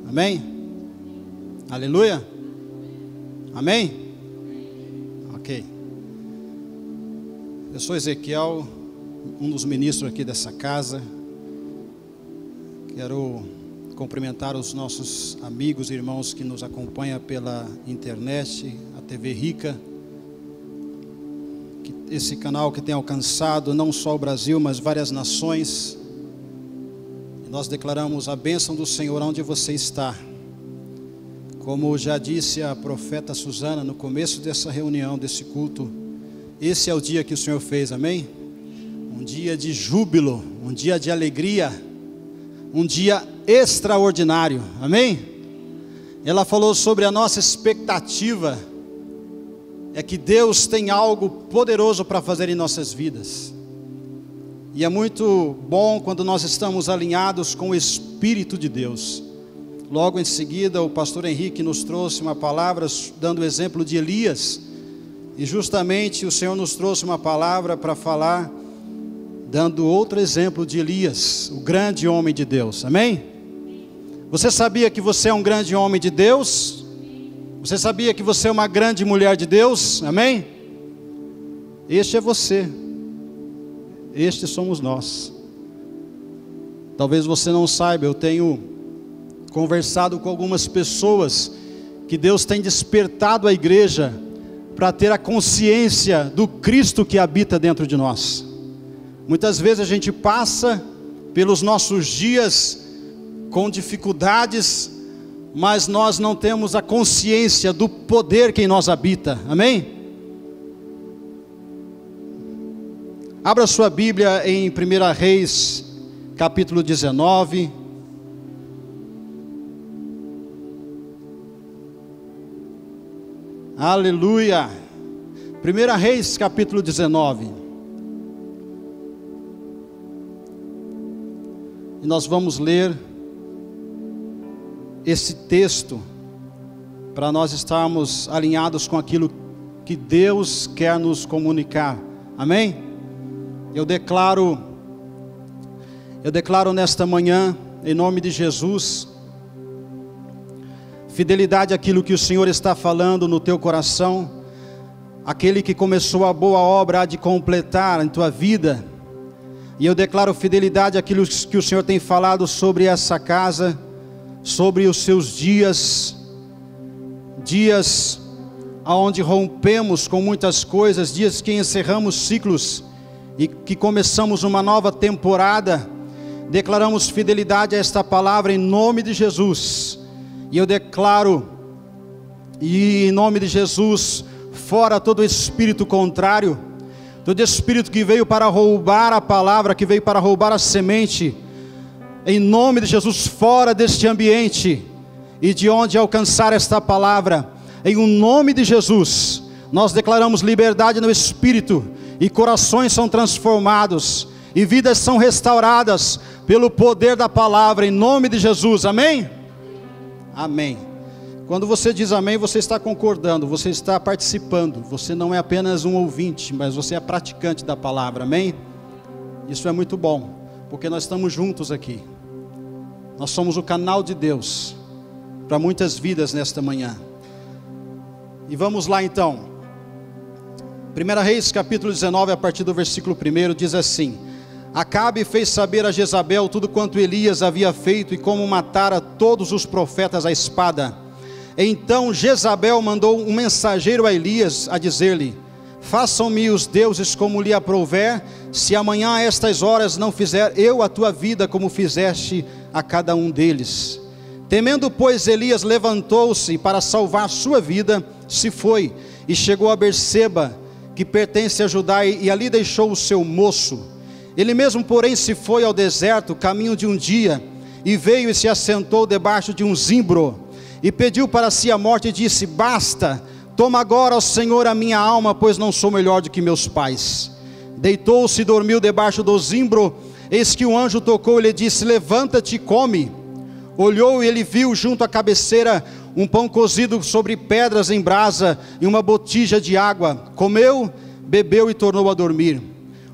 Amém? Aleluia? Amém? Ok. Eu sou Ezequiel, um dos ministros aqui dessa casa. Quero cumprimentar os nossos amigos e irmãos que nos acompanham pela internet, a TV Rica. Esse canal que tem alcançado não só o Brasil, mas várias nações. E nós declaramos a bênção do Senhor onde você está. Como já disse a profeta Suzana no começo dessa reunião, desse culto, esse é o dia que o Senhor fez, amém? Um dia de júbilo, um dia de alegria, um dia extraordinário, amém? Ela falou sobre a nossa expectativa, é que Deus tem algo poderoso para fazer em nossas vidas. E é muito bom quando nós estamos alinhados com o Espírito de Deus. Logo em seguida, o pastor Henrique nos trouxe uma palavra dando o exemplo de Elias. E justamente o Senhor nos trouxe uma palavra para falar, dando outro exemplo de Elias, o grande homem de Deus, amém? Você sabia que você é um grande homem de Deus? Você sabia que você é uma grande mulher de Deus, amém? Este é você, este somos nós. Talvez você não saiba, eu tenho conversado com algumas pessoas que Deus tem despertado a igreja para ter a consciência do Cristo que habita dentro de nós. Muitas vezes a gente passa pelos nossos dias com dificuldades, mas nós não temos a consciência do poder que em nós habita, amém? Abra sua Bíblia em 1 Reis, capítulo 19. Aleluia! 1 Reis, capítulo 19. E nós vamos ler esse texto para nós estarmos alinhados com aquilo que Deus quer nos comunicar, amém? Eu declaro nesta manhã, em nome de Jesus, fidelidade àquilo que o Senhor está falando no teu coração. Aquele que começou a boa obra há de completar em tua vida. E eu declaro fidelidade àquilo que o Senhor tem falado sobre essa casa, sobre os seus dias onde rompemos com muitas coisas, dias que encerramos ciclos e que começamos uma nova temporada. Declaramos fidelidade a esta palavra em nome de Jesus. E eu declaro, e em nome de Jesus, fora todo espírito contrário, todo espírito que veio para roubar a palavra, que veio para roubar a semente, em nome de Jesus, fora deste ambiente, e de onde alcançar esta palavra, em nome de Jesus, nós declaramos liberdade no espírito, e corações são transformados, e vidas são restauradas, pelo poder da palavra, em nome de Jesus, amém? Amém. Quando você diz amém, você está concordando, você está participando, você não é apenas um ouvinte, mas você é praticante da palavra, amém? Isso é muito bom, porque nós estamos juntos aqui. Nós somos o canal de Deus para muitas vidas nesta manhã. E vamos lá então. 1 Reis capítulo 19, a partir do versículo 1, diz assim: Acabe fez saber a Jezabel tudo quanto Elias havia feito e como matara todos os profetas à espada. Então Jezabel mandou um mensageiro a Elias a dizer-lhe: Façam-me os deuses como lhe aprouver, se amanhã a estas horas não fizer eu a tua vida como fizeste a cada um deles. Temendo, pois, Elias levantou-se para salvar sua vida, se foi, e chegou a Berseba, que pertence a Judá, e ali deixou o seu moço. Ele mesmo, porém, se foi ao deserto, caminho de um dia, e veio e se assentou debaixo de um zimbro, e pediu para si a morte, e disse: Basta, toma agora, ó Senhor, a minha alma, pois não sou melhor do que meus pais. Deitou-se e dormiu debaixo do zimbro. Eis que um anjo tocou e lhe disse: Levanta-te e come. Olhou e ele viu junto à cabeceira um pão cozido sobre pedras em brasa e uma botija de água. Comeu, bebeu e tornou a dormir.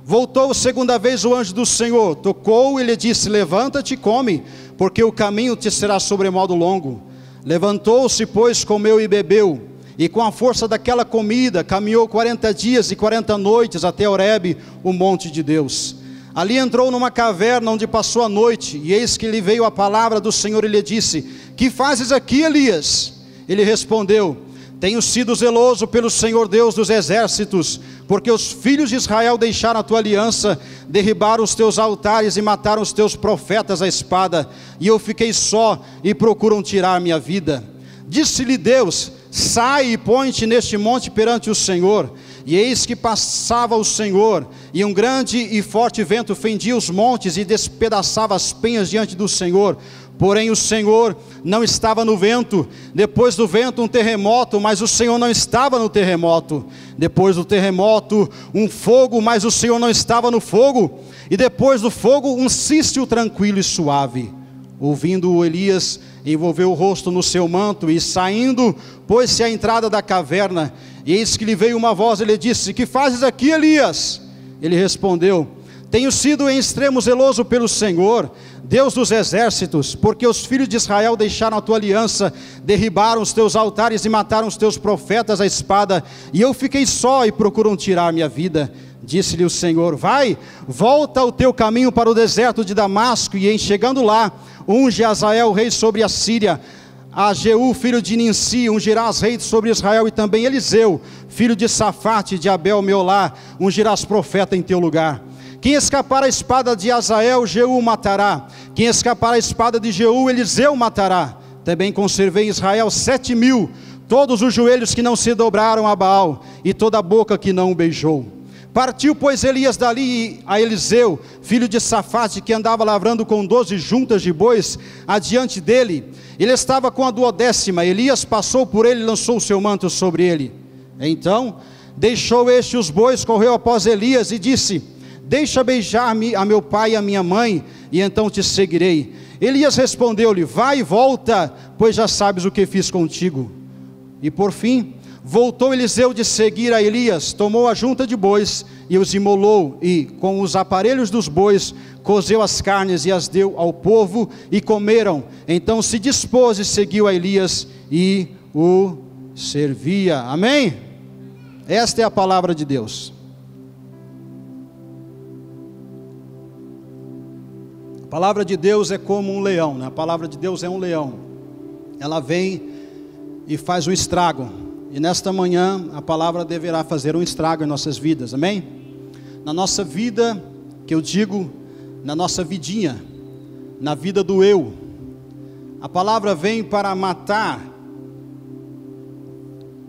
Voltou segunda vez o anjo do Senhor, tocou e lhe disse: levanta-te e come, porque o caminho te será sobremodo longo. Levantou-se, pois, comeu e bebeu, e com a força daquela comida caminhou 40 dias e 40 noites até Horebe, o monte de Deus. Ali entrou numa caverna onde passou a noite, e eis que lhe veio a palavra do Senhor e lhe disse: que fazes aqui, Elias? Ele respondeu: tenho sido zeloso pelo Senhor Deus dos exércitos, porque os filhos de Israel deixaram a tua aliança, derribaram os teus altares e mataram os teus profetas à espada, e eu fiquei só e procuram tirar minha vida. Disse-lhe Deus: sai e põe-te neste monte perante o Senhor. E eis que passava o Senhor, e um grande e forte vento fendia os montes e despedaçava as penhas diante do Senhor. Porém o Senhor não estava no vento. Depois do vento um terremoto, mas o Senhor não estava no terremoto. Depois do terremoto um fogo, mas o Senhor não estava no fogo. E depois do fogo um cício tranquilo e suave. Ouvindo Elias, envolveu o rosto no seu manto e saindo, pôs-se à entrada da caverna. E eis que lhe veio uma voz e lhe disse: que fazes aqui, Elias? Ele respondeu: tenho sido em extremo zeloso pelo Senhor, Deus dos exércitos, porque os filhos de Israel deixaram a tua aliança, derribaram os teus altares e mataram os teus profetas à espada, e eu fiquei só e procuram tirar minha vida. Disse-lhe o Senhor: vai, volta o teu caminho para o deserto de Damasco, e em chegando lá, unge Azael rei sobre a Síria. A Jeú, filho de Ninsi, ungirás rei sobre Israel, e também Eliseu, filho de Safate, de Abel Meolá, ungirás profeta em teu lugar. Quem escapar a espada de Azael, Jeú matará. Quem escapar a espada de Jeú, Eliseu matará. Também conservei em Israel 7.000, todos os joelhos que não se dobraram a Baal, e toda a boca que não o beijou. Partiu, pois, Elias dali a Eliseu, filho de Safate, que andava lavrando com 12 juntas de bois, adiante dele. Ele estava com a 12ª. Elias passou por ele e lançou o seu manto sobre ele. Então deixou este os bois, correu após Elias e disse: deixa beijar-me a meu pai e a minha mãe, e então te seguirei. Elias respondeu-lhe: vai e volta, pois já sabes o que fiz contigo. E por fim voltou Eliseu de seguir a Elias, tomou a junta de bois e os imolou, e com os aparelhos dos bois cozeu as carnes e as deu ao povo, e comeram. Então se dispôs e seguiu a Elias e o servia. Amém? Esta é a palavra de Deus. A palavra de Deus é como um leão, né? A palavra de Deus é um leão. Ela vem e faz um estrago. E nesta manhã a palavra deverá fazer um estrago em nossas vidas, amém? Na nossa vida, que eu digo, na nossa vidinha, na vida do eu. A palavra vem para matar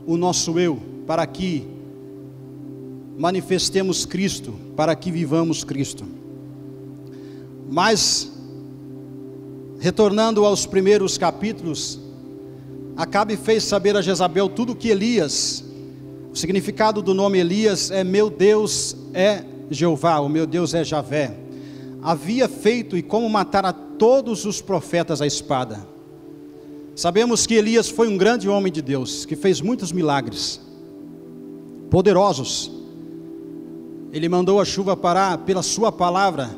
o nosso eu, para que manifestemos Cristo, para que vivamos Cristo. Mas, retornando aos primeiros capítulos, Acabe fez saber a Jezabel tudo que Elias, o significado do nome Elias é meu Deus é Jeová, o meu Deus é Javé, havia feito e como matar a todos os profetas à espada. Sabemos que Elias foi um grande homem de Deus, que fez muitos milagres, poderosos. Ele mandou a chuva parar pela sua palavra,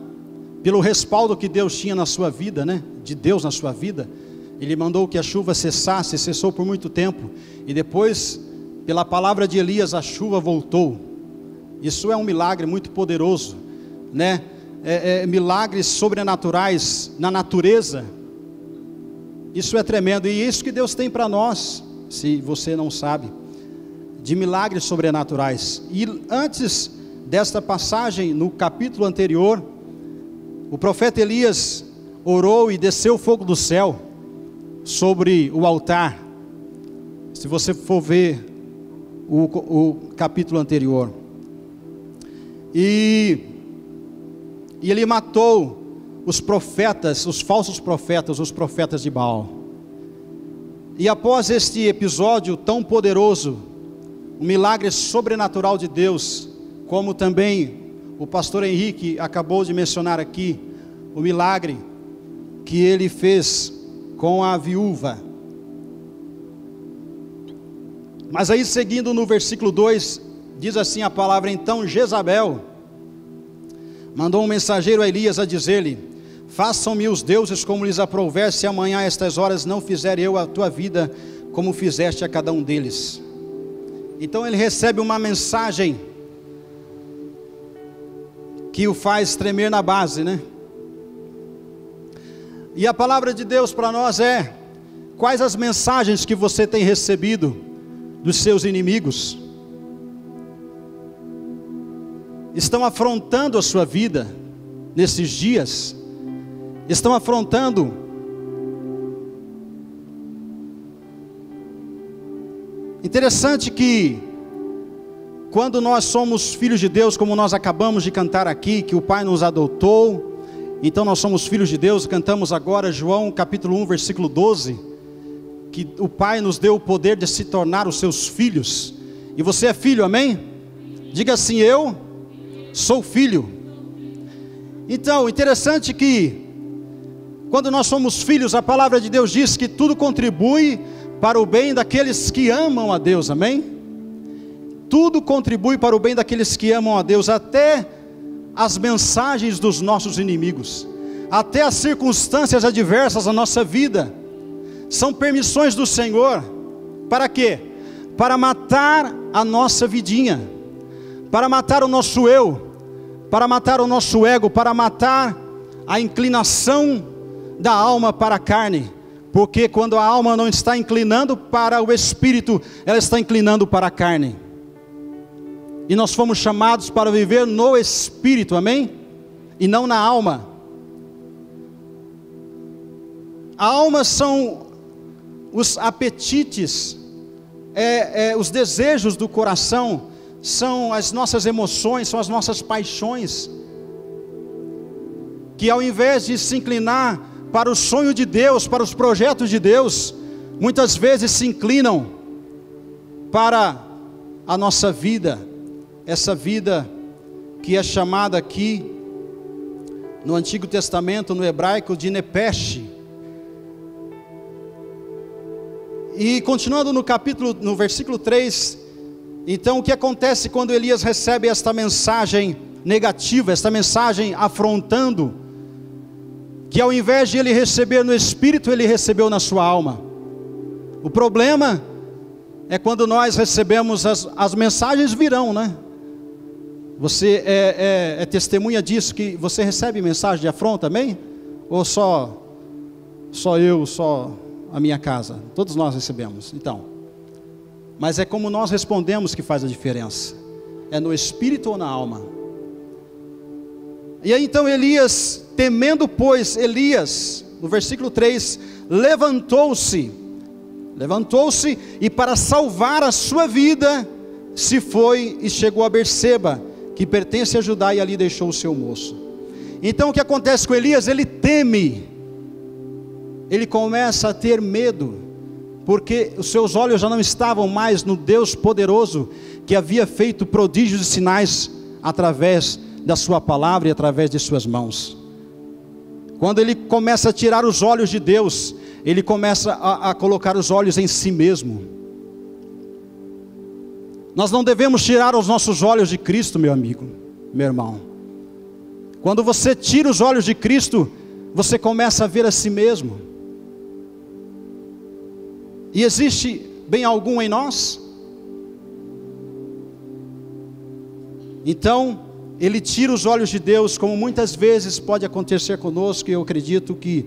pelo respaldo que Deus tinha na sua vida, né? De Deus na sua vida. Ele mandou que a chuva cessasse, cessou por muito tempo, e depois, pela palavra de Elias, a chuva voltou. Isso é um milagre muito poderoso, né? Milagres sobrenaturais na natureza. Isso é tremendo, e isso que Deus tem para nós, se você não sabe, de milagres sobrenaturais. E antes desta passagem, no capítulo anterior, o profeta Elias orou e desceu fogo do céu sobre o altar. Se você for ver o capítulo anterior, e ele matou os profetas, os falsos profetas, os profetas de Baal. E após este episódio tão poderoso, um milagre sobrenatural de Deus, como também o pastor Henrique acabou de mencionar aqui, o milagre que ele fez com a viúva. Mas aí seguindo no versículo 2, diz assim a palavra: então Jezabel, mandou um mensageiro a Elias a dizer-lhe: façam-me os deuses como lhes aprouver, se amanhã a estas horas não fizer eu a tua vida como fizeste a cada um deles. Então ele recebe uma mensagem que o faz tremer na base, né? E a palavra de Deus para nós é: quais as mensagens que você tem recebido dos seus inimigos? Estão afrontando a sua vida nesses dias? Estão afrontando? Interessante que quando nós somos filhos de Deus, como nós acabamos de cantar aqui, que o Pai nos adotou, então nós somos filhos de Deus. Cantamos agora João capítulo 1 versículo 12, que o Pai nos deu o poder de se tornar os seus filhos. E você é filho, amém? Diga assim: eu sou filho. Então, interessante que quando nós somos filhos, a palavra de Deus diz que tudo contribui para o bem daqueles que amam a Deus, amém? Tudo contribui para o bem daqueles que amam a Deus, até as mensagens dos nossos inimigos, até as circunstâncias adversas na nossa vida, são permissões do Senhor. Para quê? Para matar a nossa vidinha, para matar o nosso eu, para matar o nosso ego, para matar a inclinação da alma para a carne. Porque quando a alma não está inclinando para o Espírito, ela está inclinando para a carne. E nós fomos chamados para viver no Espírito, amém? E não na alma. A alma são os apetites, os desejos do coração, são as nossas emoções, são as nossas paixões, que ao invés de se inclinar para o sonho de Deus, para os projetos de Deus, muitas vezes se inclinam para a nossa vida, essa vida que é chamada aqui no Antigo Testamento, no hebraico, de Nepesh. E continuando no versículo 3, então o que acontece quando Elias recebe esta mensagem negativa, esta mensagem afrontando, que ao invés de ele receber no Espírito, ele recebeu na sua alma. O problema é quando nós recebemos, as mensagens virão, né? Você é testemunha disso, que você recebe mensagem de afronta, amém? Ou só eu, só a minha casa? Todos nós recebemos, então. Mas é como nós respondemos que faz a diferença. É no Espírito ou na alma? E aí então Elias, temendo pois, Elias, no versículo 3, levantou-se, e para salvar a sua vida, se foi e chegou a Berseba, que pertence a Judá, e ali deixou o seu moço. Então o que acontece com Elias? Ele teme, ele começa a ter medo, porque os seus olhos já não estavam mais no Deus poderoso, que havia feito prodígios e sinais através da sua palavra e através de suas mãos. Quando ele começa a tirar os olhos de Deus, ele começa a colocar os olhos em si mesmo. Nós não devemos tirar os nossos olhos de Cristo, meu amigo, meu irmão. Quando você tira os olhos de Cristo, você começa a ver a si mesmo. E existe bem algum em nós? Então, ele tira os olhos de Deus, como muitas vezes pode acontecer conosco, e eu acredito que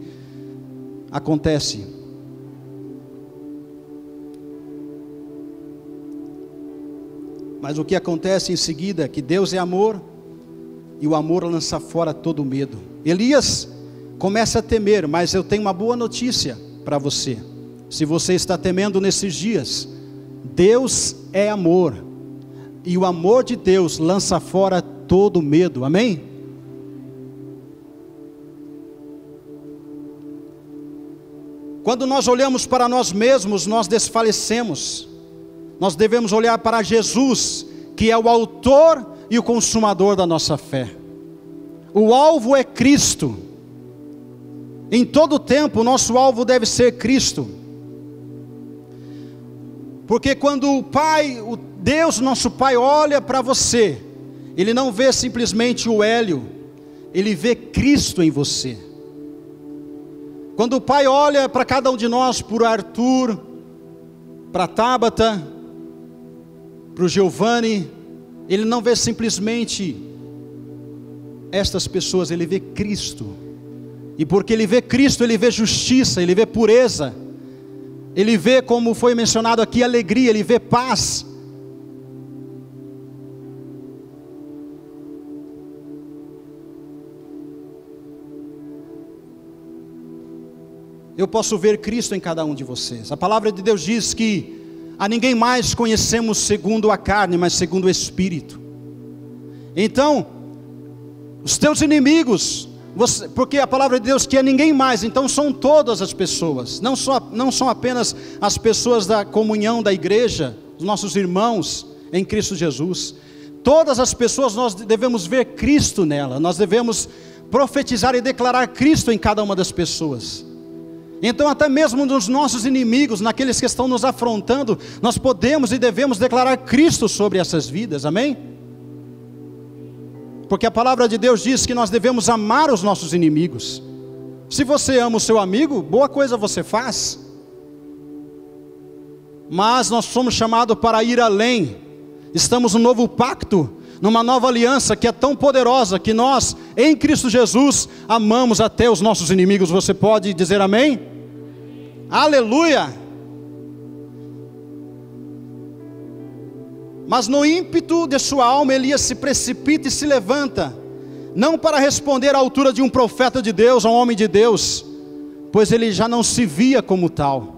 acontece. Mas o que acontece em seguida é que Deus é amor, e o amor lança fora todo medo. Elias começa a temer, mas eu tenho uma boa notícia para você. Se você está temendo nesses dias, Deus é amor, e o amor de Deus lança fora todo medo, amém? Quando nós olhamos para nós mesmos, nós desfalecemos. Nós devemos olhar para Jesus, que é o autor e o consumador da nossa fé. O alvo é Cristo. Em todo tempo, o nosso alvo deve ser Cristo. Porque quando o Pai, o Deus, nosso Pai, olha para você, Ele não vê simplesmente o Hélio, ele vê Cristo em você. Quando o Pai olha para cada um de nós, para o Arthur, para a Tabata, para o Giovanni, ele não vê simplesmente estas pessoas, ele vê Cristo. E porque ele vê Cristo, ele vê justiça, ele vê pureza, ele vê, como foi mencionado aqui, alegria, ele vê paz. Eu posso ver Cristo em cada um de vocês. A palavra de Deus diz que a ninguém mais conhecemos segundo a carne, mas segundo o Espírito. Então, os teus inimigos, porque a palavra de Deus que é ninguém mais, então são todas as pessoas, não são apenas as pessoas da comunhão da igreja, os nossos irmãos em Cristo Jesus. Todas as pessoas, nós devemos ver Cristo nela, nós devemos profetizar e declarar Cristo em cada uma das pessoas. Então até mesmo nos nossos inimigos, naqueles que estão nos afrontando, nós podemos e devemos declarar Cristo sobre essas vidas, amém? Porque a palavra de Deus diz que nós devemos amar os nossos inimigos. Se você ama o seu amigo, boa coisa você faz. Mas nós somos chamados para ir além. Estamos num novo pacto, numa nova aliança que é tão poderosa, que nós, em Cristo Jesus, amamos até os nossos inimigos. Você pode dizer amém? Aleluia! Mas no ímpeto de sua alma, Elias se precipita e se levanta, não para responder à altura de um profeta de Deus, a um homem de Deus, pois ele já não se via como tal,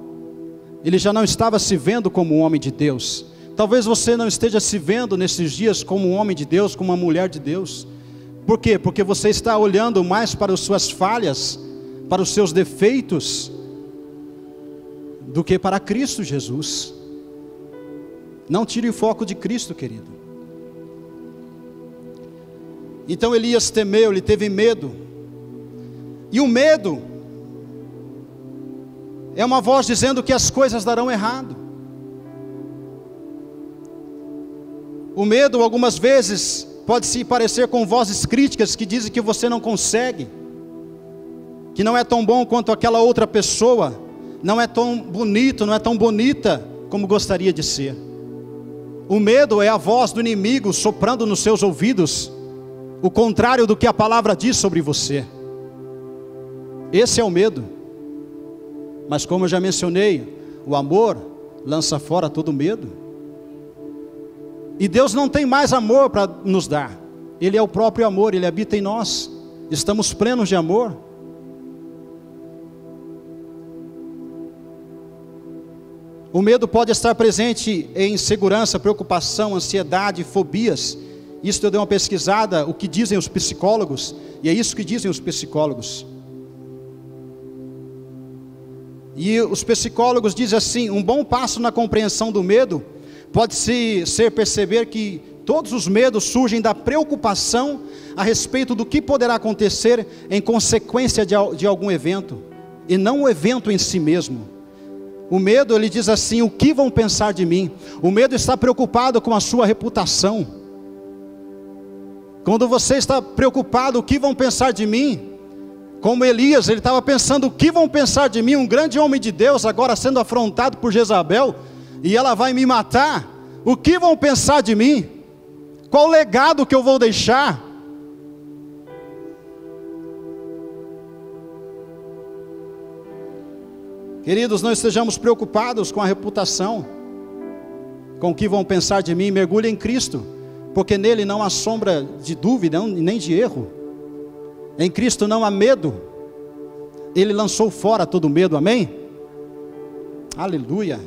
ele já não estava se vendo como um homem de Deus. Talvez você não esteja se vendo nesses dias como um homem de Deus, como uma mulher de Deus. Por quê? Porque você está olhando mais para as suas falhas, para os seus defeitos, do que para Cristo Jesus. Não tire o foco de Cristo, querido. Então Elias temeu, ele teve medo. E o medo é uma voz dizendo que as coisas darão errado. O medo algumas vezes pode se parecer com vozes críticas que dizem que você não consegue, que não é tão bom quanto aquela outra pessoa, não é tão bonito, não é tão bonita como gostaria de ser. O medo é a voz do inimigo soprando nos seus ouvidos o contrário do que a palavra diz sobre você. Esse é o medo. Mas como eu já mencionei, o amor lança fora todo medo. E Deus não tem mais amor para nos dar. Ele é o próprio amor, Ele habita em nós. Estamos plenos de amor. O medo pode estar presente em insegurança, preocupação, ansiedade, fobias. Isso eu dei uma pesquisada, o que dizem os psicólogos, e é isso que dizem os psicólogos. E os psicólogos dizem assim: um bom passo na compreensão do medo pode ser perceber que todos os medos surgem da preocupação a respeito do que poderá acontecer em consequência de algum evento, e não o evento em si mesmo. O medo, ele diz assim: o que vão pensar de mim? O medo está preocupado com a sua reputação. Quando você está preocupado, o que vão pensar de mim? Como Elias, ele estava pensando: o que vão pensar de mim? Um grande homem de Deus, agora sendo afrontado por Jezabel, e ela vai me matar. O que vão pensar de mim? Qual o legado que eu vou deixar? Queridos, não estejamos preocupados com a reputação, com o que vão pensar de mim. Mergulhe em Cristo, porque nele não há sombra de dúvida, nem de erro. Em Cristo não há medo. Ele lançou fora todo medo, amém? Aleluia.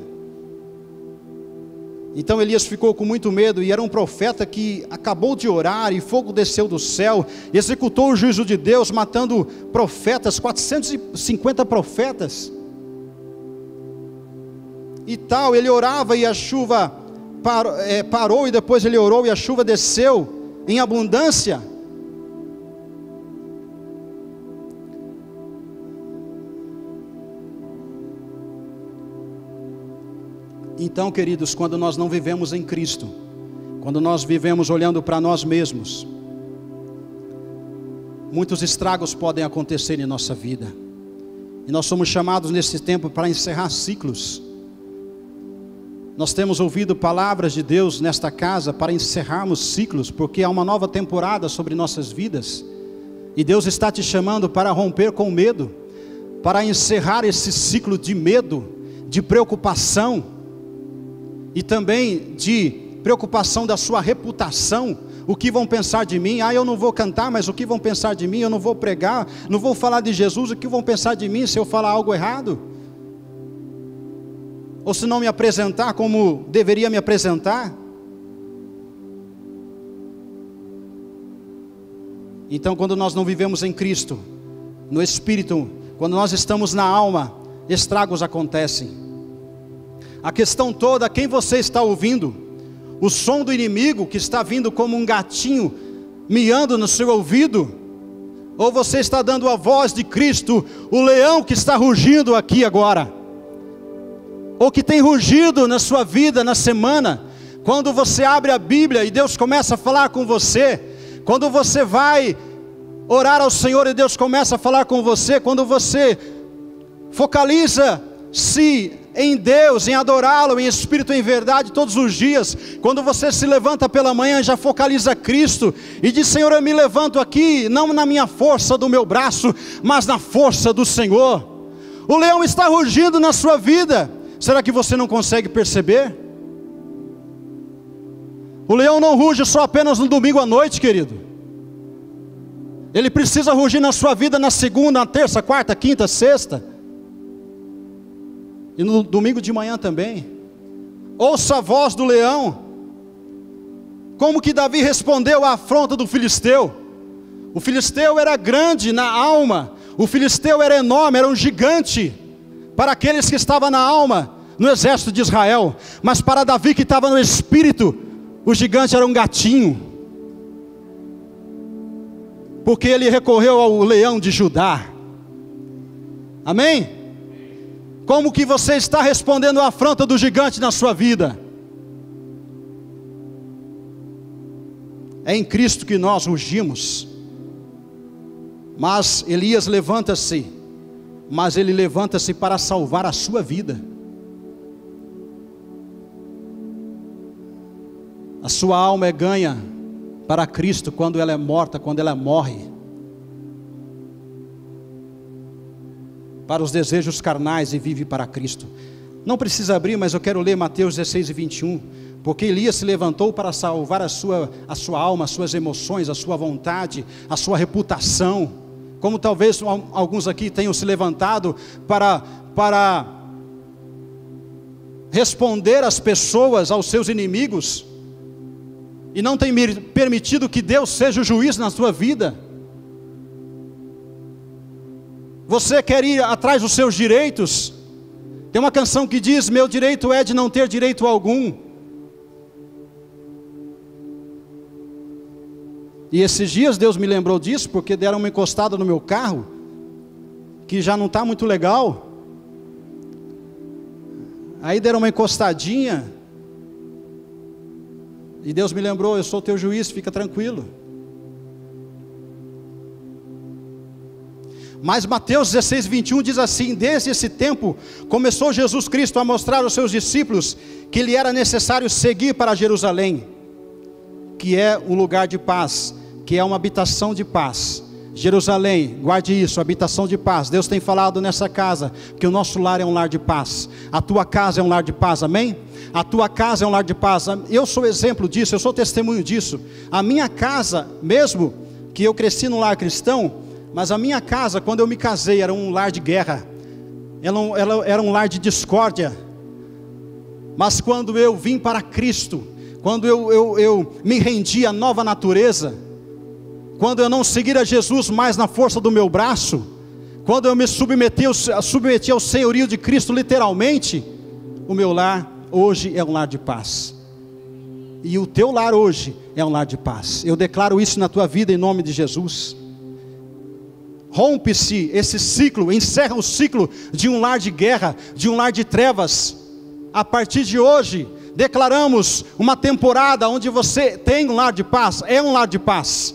Então Elias ficou com muito medo, e era um profeta que acabou de orar, e fogo desceu do céu, executou o juízo de Deus, matando profetas, 450 profetas. E tal, ele orava e a chuva parou, e depois ele orou e a chuva desceu em abundância. Então, queridos, quando nós não vivemos em Cristo, quando nós vivemos olhando para nós mesmos, muitos estragos podem acontecer em nossa vida. E nós somos chamados nesse tempo para encerrar ciclos. Nós temos ouvido palavras de Deus nesta casa para encerrarmos ciclos, porque há uma nova temporada sobre nossas vidas. E Deus está te chamando para romper com o medo, para encerrar esse ciclo de medo, de preocupação, e também de preocupação da sua reputação. O que vão pensar de mim? Eu não vou cantar, mas o que vão pensar de mim? Eu não vou pregar, não vou falar de Jesus, o que vão pensar de mim se eu falar algo errado? Ou se não me apresentar como deveria me apresentar? Então, quando nós não vivemos em Cristo, no Espírito, quando nós estamos na alma, estragos acontecem. A questão toda, quem você está ouvindo? O som do inimigo que está vindo como um gatinho miando no seu ouvido? Ou você está dando a voz de Cristo, o leão que está rugindo aqui agora? Ou que tem rugido na sua vida, na semana, quando você abre a Bíblia e Deus começa a falar com você, quando você vai orar ao Senhor e Deus começa a falar com você, quando você focaliza-se em Deus, em adorá-lo, em espírito e em verdade todos os dias, quando você se levanta pela manhã, já focaliza Cristo, e diz: Senhor, eu me levanto aqui, não na minha força do meu braço, mas na força do Senhor. O leão está rugindo na sua vida. Será que você não consegue perceber? O leão não ruge só apenas no domingo à noite, querido. Ele precisa rugir na sua vida na segunda, na terça, quarta, quinta, sexta. E no domingo de manhã também. Ouça a voz do leão. Como que Davi respondeu à afronta do filisteu? O filisteu era grande na alma. O filisteu era enorme, era um gigante para aqueles que estavam na alma, no exército de Israel. Mas para Davi, que estava no espírito, o gigante era um gatinho, porque ele recorreu ao leão de Judá. Amém? Como que você está respondendo à afronta do gigante na sua vida? É em Cristo que nós rugimos. Mas Elias levanta-se, mas ele levanta-se para salvar a sua vida. A sua alma é ganha para Cristo quando ela é morta, quando ela morre para os desejos carnais e vive para Cristo. Não precisa abrir, mas eu quero ler Mateus 16 e 21, porque Elias se levantou para salvar a sua alma, as suas emoções, a sua vontade, a sua reputação. Como talvez alguns aqui tenham se levantado para responder às pessoas, aos seus inimigos, e não tem permitido que Deus seja o juiz na sua vida. Você quer ir atrás dos seus direitos? Tem uma canção que diz: meu direito é de não ter direito algum. E esses dias Deus me lembrou disso, porque deram uma encostada no meu carro, que já não está muito legal. Aí deram uma encostadinha, e Deus me lembrou: eu sou teu juiz, fica tranquilo. Mas Mateus 16, 21 diz assim: desde esse tempo começou Jesus Cristo a mostrar aos seus discípulos que lhe era necessário seguir para Jerusalém, que é um lugar de paz, que é uma habitação de paz. Jerusalém, guarde isso, habitação de paz. Deus tem falado nessa casa que o nosso lar é um lar de paz. A tua casa é um lar de paz, amém? A tua casa é um lar de paz. Eu sou exemplo disso, eu sou testemunho disso. A minha casa, mesmo que eu cresci num lar cristão, mas a minha casa, quando eu me casei, era um lar de guerra, ela era um lar de discórdia. Mas quando eu vim para Cristo, quando eu me rendi à nova natureza, quando eu não seguir a Jesus mais na força do meu braço, quando eu me submeti ao senhorio de Cristo literalmente, o meu lar hoje é um lar de paz. E o teu lar hoje é um lar de paz. Eu declaro isso na tua vida em nome de Jesus. Rompe-se esse ciclo, encerra o ciclo de um lar de guerra, de um lar de trevas. A partir de hoje, declaramos uma temporada onde você tem um lar de paz, é um lar de paz.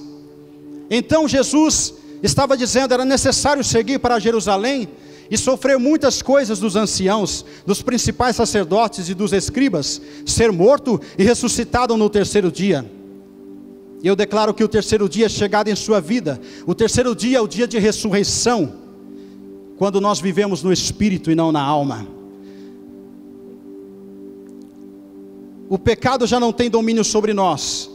Então Jesus estava dizendo: era necessário seguir para Jerusalém e sofrer muitas coisas dos anciãos, dos principais sacerdotes e dos escribas, ser morto e ressuscitado no terceiro dia. Eu declaro que o terceiro dia é chegado em sua vida. O terceiro dia é o dia de ressurreição, quando nós vivemos no espírito e não na alma. O pecado já não tem domínio sobre nós,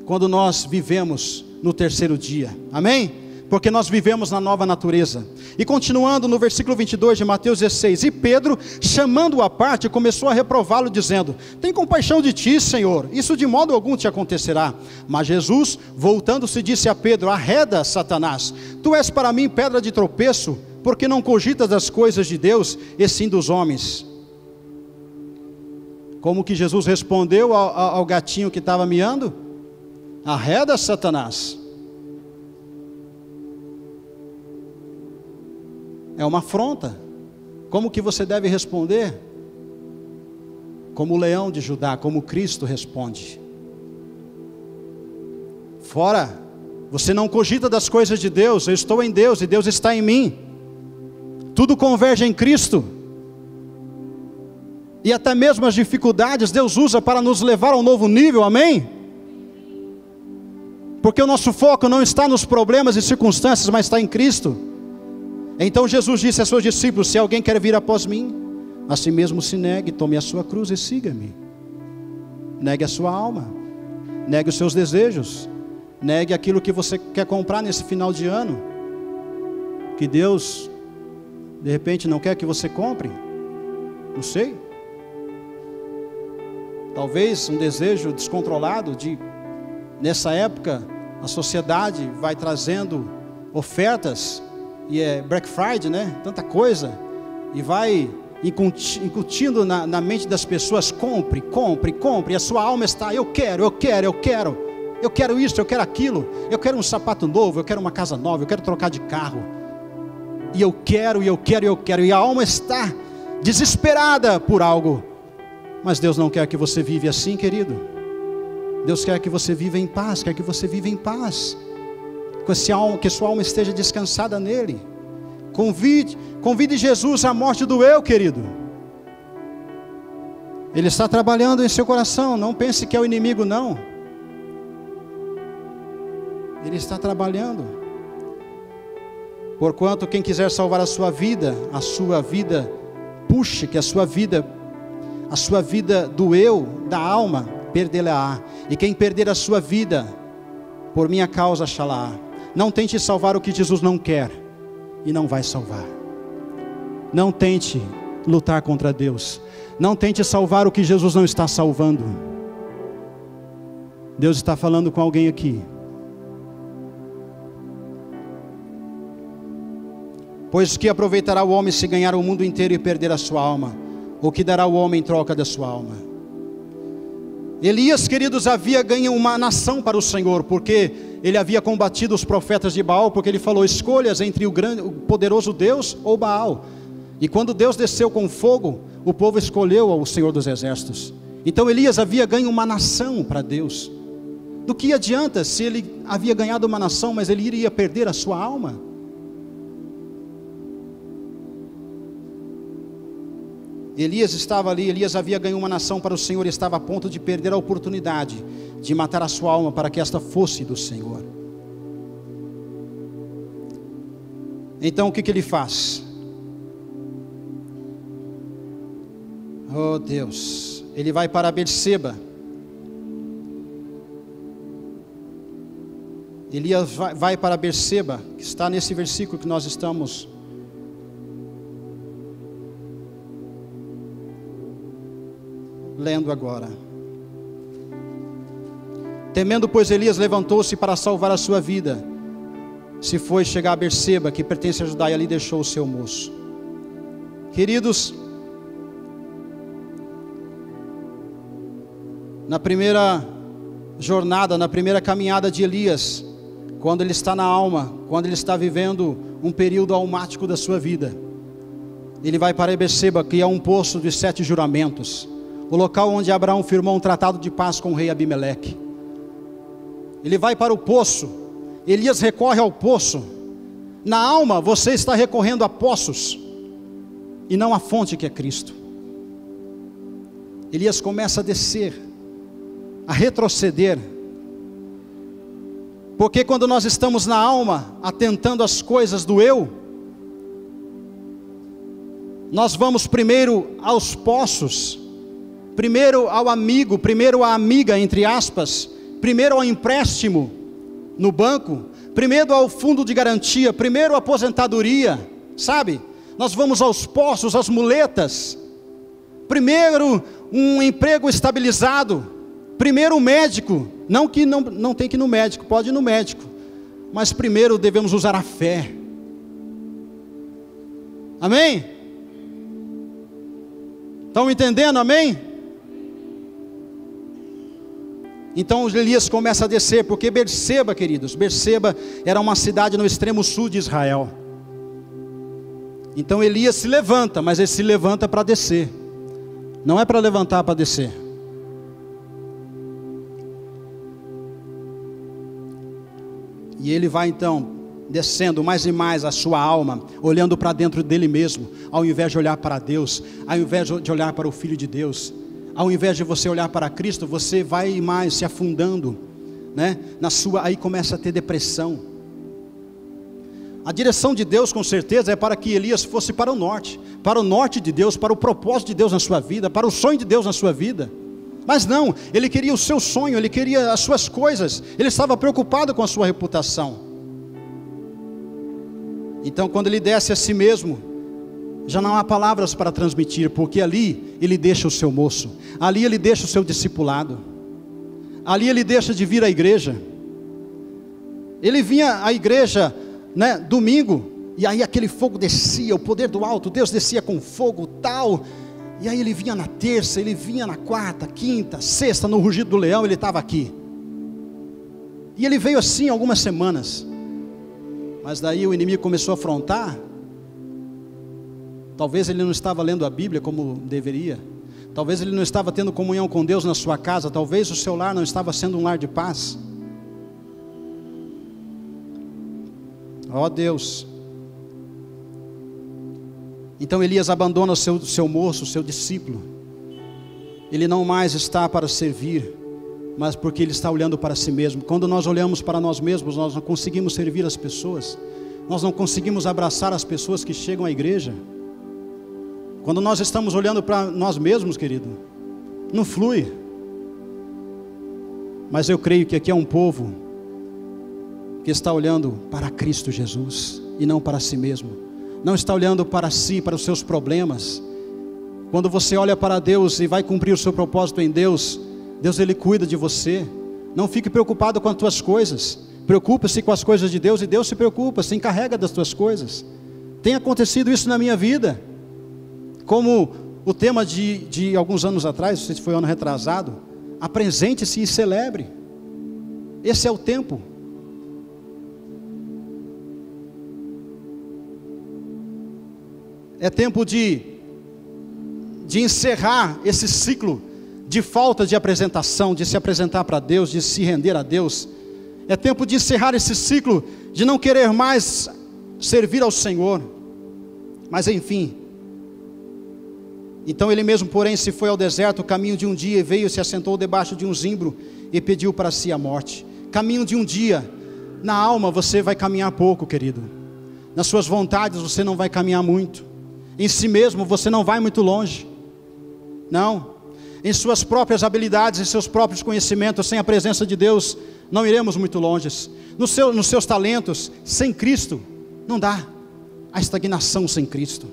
quando nós vivemos no terceiro dia, amém? Porque nós vivemos na nova natureza. E continuando no versículo 22 de Mateus 16, e Pedro, chamando-o à parte, começou a reprová-lo, dizendo: tem compaixão de ti, Senhor, isso de modo algum te acontecerá. Mas Jesus, voltando-se, disse a Pedro: arreda, Satanás, tu és para mim pedra de tropeço, porque não cogitas das coisas de Deus, e sim dos homens. Como que Jesus respondeu ao gatinho que estava miando? Arreda, Satanás. É uma afronta. Como que você deve responder? Como o leão de Judá, como Cristo responde: fora, você não cogita das coisas de Deus, eu estou em Deus e Deus está em mim. Tudo converge em Cristo. E até mesmo as dificuldades Deus usa para nos levar a um novo nível, amém? Porque o nosso foco não está nos problemas e circunstâncias, mas está em Cristo. Então Jesus disse a seus discípulos: se alguém quer vir após mim, a si mesmo se negue, tome a sua cruz e siga-me. Negue a sua alma, negue os seus desejos, negue aquilo que você quer comprar nesse final de ano, que Deus de repente não quer que você compre, não sei. Talvez um desejo descontrolado de, nessa época, a sociedade vai trazendo ofertas, e é Black Friday, né? Tanta coisa, e vai incutindo na mente das pessoas: compre, compre, compre, e a sua alma está: eu quero isso, eu quero aquilo, eu quero um sapato novo, eu quero uma casa nova, eu quero trocar de carro, e eu quero, e a alma está desesperada por algo. Mas Deus não quer que você vive assim, querido. Deus quer que você viva em paz, quer que você viva em paz, que sua alma esteja descansada nele. Convide Jesus à morte do eu, querido. Ele está trabalhando em seu coração. Não pense que é o inimigo, não. Ele está trabalhando. Porquanto quem quiser salvar a sua vida, puxe, que a sua vida do eu, da alma, perdê-la-á. E quem perder a sua vida, por minha causa achará. Não tente salvar o que Jesus não quer, e não vai salvar. Não tente lutar contra Deus. Não tente salvar o que Jesus não está salvando. Deus está falando com alguém aqui. Pois que aproveitará o homem se ganhar o mundo inteiro e perder a sua alma? O que dará o homem em troca da sua alma? Elias, queridos, havia ganho uma nação para o Senhor, porque ele havia combatido os profetas de Baal, porque ele falou: escolhas entre o poderoso Deus ou Baal. E quando Deus desceu com fogo, o povo escolheu o Senhor dos exércitos. Então Elias havia ganho uma nação para Deus. Do que adianta se ele havia ganhado uma nação, mas ele iria perder a sua alma? Elias estava ali, Elias havia ganho uma nação para o Senhor e estava a ponto de perder a oportunidade de matar a sua alma para que esta fosse do Senhor. Então o que ele faz? Oh Deus, ele vai para Berseba. Elias vai para Berseba, que está nesse versículo que nós estamos lendo agora. Temendo, pois, Elias levantou-se para salvar a sua vida. Se foi chegar a Berseba, que pertence a Judá, e ali deixou o seu moço. Queridos, na primeira jornada, na primeira caminhada de Elias, quando ele está na alma, quando ele está vivendo um período almático da sua vida, ele vai para Berseba, que é um poço de 7 juramentos, o local onde Abraão firmou um tratado de paz com o rei Abimeleque. Ele vai para o poço. Elias recorre ao poço, Na alma você está recorrendo a poços, e não à fonte que é Cristo. Elias começa a descer, a retroceder, porque quando nós estamos na alma, atentando às coisas do eu, nós vamos primeiro aos poços, primeiro ao amigo, primeiro à amiga, entre aspas, primeiro ao empréstimo no banco, primeiro ao fundo de garantia, primeiro à aposentadoria, sabe? Nós vamos aos poços, às muletas, primeiro um emprego estabilizado, primeiro um médico, não que não tem que ir no médico, pode ir no médico, mas primeiro devemos usar a fé. Amém? Estão entendendo? Amém? Então Elias começa a descer, porque Berseba, queridos, Berseba era uma cidade no extremo sul de Israel. Então Elias se levanta, mas ele se levanta para descer, não é para levantar para descer. E ele vai então descendo mais e mais a sua alma, olhando para dentro dele mesmo, ao invés de olhar para Deus, ao invés de olhar para o Filho de Deus, ao invés de você olhar para Cristo, você vai mais se afundando, né? Aí começa a ter depressão. A direção de Deus com certeza é para que Elias fosse para o norte de Deus, para o propósito de Deus na sua vida, para o sonho de Deus na sua vida. Mas não, ele queria o seu sonho, ele queria as suas coisas, ele estava preocupado com a sua reputação. Então quando ele desce a si mesmo, já não há palavras para transmitir, porque ali ele deixa o seu moço, ali ele deixa o seu discipulado, ali ele deixa de vir à igreja. Ele vinha à igreja, né, domingo, e aí aquele fogo descia, o poder do alto, Deus descia com fogo tal, e aí ele vinha na terça, ele vinha na quarta, quinta, sexta, no rugido do leão, ele estava aqui. E ele veio assim algumas semanas, mas daí o inimigo começou a afrontar. Talvez ele não estava lendo a Bíblia como deveria, talvez ele não estava tendo comunhão com Deus na sua casa, talvez o seu lar não estava sendo um lar de paz. Ó Deus. Então Elias abandona o seu moço, o seu discípulo. Ele não mais está para servir, mas porque ele está olhando para si mesmo. Quando nós olhamos para nós mesmos, nós não conseguimos servir as pessoas, nós não conseguimos abraçar as pessoas que chegam à igreja. Quando nós estamos olhando para nós mesmos, querido, não flui. Mas eu creio que aqui é um povo que está olhando para Cristo Jesus e não para si mesmo. Não está olhando para si, para os seus problemas. Quando você olha para Deus e vai cumprir o seu propósito em Deus, Deus ele cuida de você. Não fique preocupado com as tuas coisas, preocupe-se com as coisas de Deus, e Deus se preocupa, se encarrega das tuas coisas. Tem acontecido isso na minha vida, como o tema de alguns anos atrás, não sei se foi ano retrasado, apresente-se e celebre. Esse é o tempo. É tempo de encerrar esse ciclo de falta de apresentação, de se apresentar para Deus, de se render a Deus. É tempo de encerrar esse ciclo de não querer mais servir ao Senhor. Mas enfim, então ele mesmo, porém, se foi ao deserto, caminho de um dia, e veio, se assentou debaixo de um zimbro e pediu para si a morte. Caminho de um dia. Na alma você vai caminhar pouco, querido. Nas suas vontades você não vai caminhar muito. Em si mesmo você não vai muito longe. Não. Em suas próprias habilidades, em seus próprios conhecimentos, sem a presença de Deus, não iremos muito longe. Nos seus talentos, sem Cristo, não dá. A estagnação sem Cristo.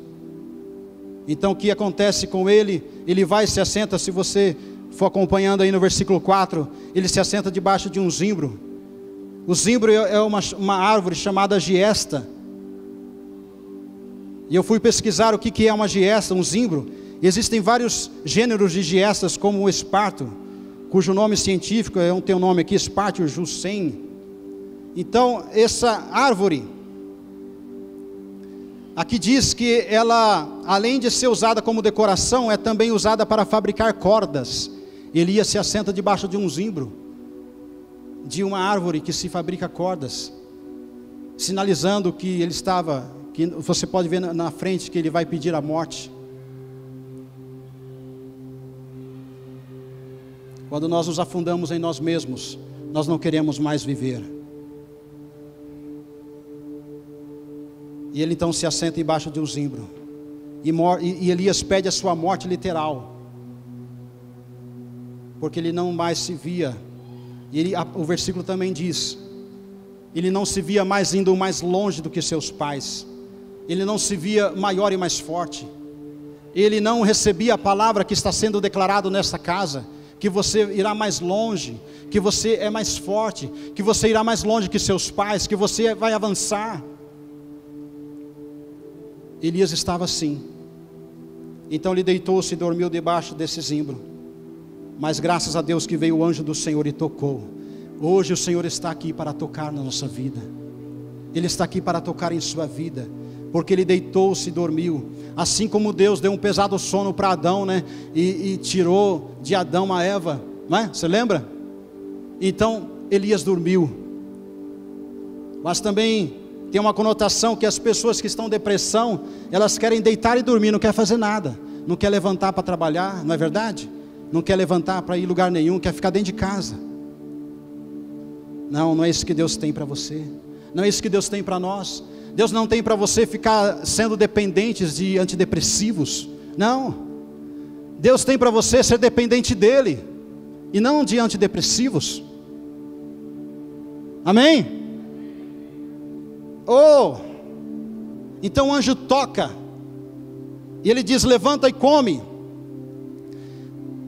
Então o que acontece com ele? Ele vai e se assenta, se você for acompanhando aí no versículo 4, ele se assenta debaixo de um zimbro. O zimbro é uma árvore chamada giesta. E eu fui pesquisar o que é uma giesta, um zimbro. Existem vários gêneros de giestas, como o esparto, cujo nome científico tem um nome aqui, Spartius jussen. Então essa árvore, aqui diz que ela, além de ser usada como decoração, é também usada para fabricar cordas. Elias se assenta debaixo de um zimbro, de uma árvore que se fabrica cordas. sinalizando que ele estava, que você pode ver na frente que ele vai pedir a morte. Quando nós nos afundamos em nós mesmos, nós não queremos mais viver. E ele então se assenta embaixo de um zimbro. E Elias pede a sua morte literal. Porque ele não mais se via. O versículo também diz: ele não se via mais indo mais longe do que seus pais. Ele não se via maior e mais forte. Ele não recebia a palavra que está sendo declarado nesta casa, que você irá mais longe, que você é mais forte, que você irá mais longe que seus pais, que você vai avançar. Elias estava assim. Então ele deitou-se e dormiu debaixo desse zimbro. Mas graças a Deus que veio o anjo do Senhor e tocou. Hoje o Senhor está aqui para tocar na nossa vida. Ele está aqui para tocar em sua vida, porque ele deitou-se e dormiu. Assim como Deus deu um pesado sono para Adão, né? E tirou de Adão a Eva, não é? Você lembra? Então Elias dormiu. Mas também tem uma conotação que as pessoas que estão em depressão, elas querem deitar e dormir, não quer fazer nada, não quer levantar para trabalhar, não é verdade? Não quer levantar para ir em lugar nenhum, quer ficar dentro de casa. Não é isso que Deus tem para você, não é isso que Deus tem para nós. Deus não tem para você ficar sendo dependentes de antidepressivos, não. Deus tem para você ser dependente dEle, e não de antidepressivos. Amém? Então o anjo toca, e ele diz: levanta e come.